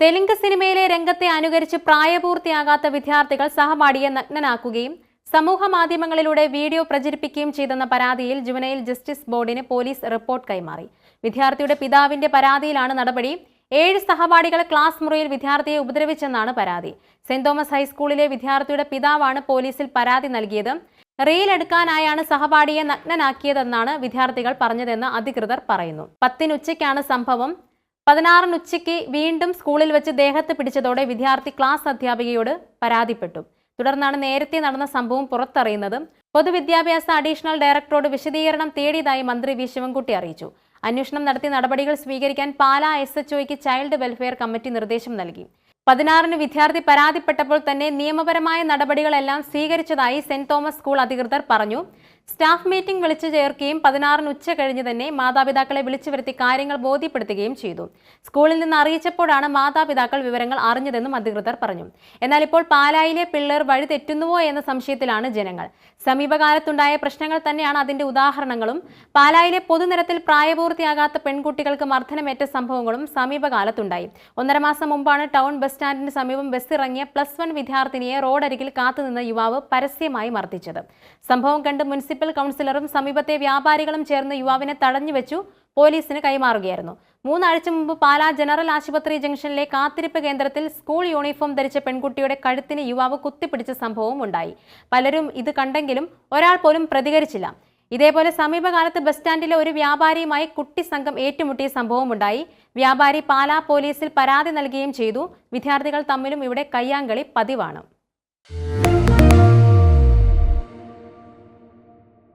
തെലുങ്ക് സിനിമയിലെ രംഗത്തെ അനുകരിച്ച് പ്രായപൂർത്തിയാകാത്ത വിദ്യാർത്ഥികൾ സഹപാഠിയെ നഗ്നനാക്കുകയും സമൂഹ മാധ്യമങ്ങളിലൂടെ വീഡിയോ പ്രചരിപ്പിക്കുകയും ചെയ്തെന്ന പരാതിയിൽ ജുവനൈൽ ജസ്റ്റിസ് ബോർഡിന് പോലീസ് റിപ്പോർട്ട് കൈമാറി. വിദ്യാർത്ഥിയുടെ പിതാവിന്റെ പരാതിയിലാണ് നടപടി. 7 സഹപാഠികളെ ക്ലാസ് മുറിയിൽ വിദ്യാർത്ഥിയെ ഉപദ്രവിച്ചെന്നാണ് പരാതി. സെന്റ് തോമസ് ഹൈസ്കൂളിലെ വിദ്യാർത്ഥിയുടെ പിതാവാണ് പോലീസിൽ പരാതി നൽകിയത്. റീൽ എടുക്കാനായാണ് സഹപാഠിയെ നഗ്നനാക്കിയതെന്നാണ് വിദ്യാർത്ഥികൾ പറഞ്ഞതെന്ന് അധികൃതർ പറയുന്നു. 10 ഉച്ചയ്ക്കാണ് സംഭവം. 16 ഉച്ചയ്ക്ക് വീണ്ടും സ്കൂളിൽ വെച്ച് ദേഹത്ത് പിടിച്ചതോടെ വിദ്യാർത്ഥി ക്ലാസ് അധ്യാപികയോട് പരാതിപ്പെട്ടു. തുടർന്നാണ് നേരത്തെ നടന്ന സംഭവം പുറത്തറിയുന്നത്. പൊതുവിദ്യാഭ്യാസ അഡീഷണൽ ഡയറക്ടറോട് വിശദീകരണം തേടിയതായി മന്ത്രി വി ശിവൻകുട്ടി അറിയിച്ചു. അന്വേഷണം നടത്തി നടപടികൾ സ്വീകരിക്കാൻ പാലാ SHOയ്ക്ക് ചൈൽഡ് വെൽഫെയർ കമ്മിറ്റി നിർദ്ദേശം നൽകി. 16 വിദ്യാർത്ഥി പരാതിപ്പെട്ടപ്പോൾ തന്നെ നിയമപരമായ നടപടികളെല്ലാം സ്വീകരിച്ചതായി സെന്റ് തോമസ് സ്കൂൾ അധികൃതർ പറഞ്ഞു. സ്റ്റാഫ് മീറ്റിംഗ് വിളിച്ചു ചേർക്കുകയും 16 ഉച്ച കഴിഞ്ഞ് തന്നെ മാതാപിതാക്കളെ വിളിച്ചു വരുത്തി കാര്യങ്ങൾ ബോധ്യപ്പെടുത്തുകയും ചെയ്തു. സ്കൂളിൽ നിന്ന് അറിയിച്ചപ്പോഴാണ് മാതാപിതാക്കൾ വിവരങ്ങൾ അറിഞ്ഞതെന്നും അധികൃതർ പറഞ്ഞു. എന്നാൽ ഇപ്പോൾ പാലായിലെ പിള്ളേർ വഴി തെറ്റുന്നുവോ എന്ന സംശയത്തിലാണ് ജനങ്ങൾ. സമീപകാലത്തുണ്ടായ പ്രശ്നങ്ങൾ തന്നെയാണ് അതിന്റെ ഉദാഹരണങ്ങളും. പാലായിലെ പൊതുനിരത്തിൽ പ്രായപൂർത്തിയാകാത്ത പെൺകുട്ടികൾക്ക് മർദ്ദനമേറ്റ സംഭവങ്ങളും സമീപകാലത്തുണ്ടായി. 1.5 മാസം മുമ്പാണ് ടൗൺ ബസ് സ്റ്റാൻഡിന് സമീപം ബസ്സിറങ്ങിയ +1 വിദ്യാർത്ഥിനിയെ റോഡരികിൽ കാത്തുനിന്ന യുവാവ് പരസ്യമായി മർദ്ദിച്ചത്. സംഭവം കണ്ട് മുനിസിപ്പൽ കൗൺസിലറും സമീപത്തെ വ്യാപാരികളും ചേർന്ന് യുവാവിനെ തടഞ്ഞുവെച്ചു പോലീസിന് കൈമാറുകയായിരുന്നു. 3 ആഴ്ച മുമ്പ് പാലാ ജനറൽ ആശുപത്രി ജംഗ്ഷനിലെ കാത്തിരിപ്പ് കേന്ദ്രത്തിൽ സ്കൂൾ യൂണിഫോം ധരിച്ച പെൺകുട്ടിയുടെ കഴുത്തിന് യുവാവ് കുത്തിപ്പിടിച്ച സംഭവവും ഉണ്ടായി. പലരും ഇത് കണ്ടെങ്കിലും ഒരാൾ പോലും പ്രതികരിച്ചില്ല. ഇതേപോലെ സമീപകാലത്ത് ബസ് സ്റ്റാൻഡിലെ ഒരു വ്യാപാരിയുമായി കുട്ടി സംഘം ഏറ്റുമുട്ടിയ സംഭവം ഉണ്ടായി. വ്യാപാരി പാലാ പോലീസിൽ പരാതി നൽകുകയും ചെയ്തു. വിദ്യാർത്ഥികൾ തമ്മിലും ഇവിടെ കയ്യാങ്കളി പതിവാണ്.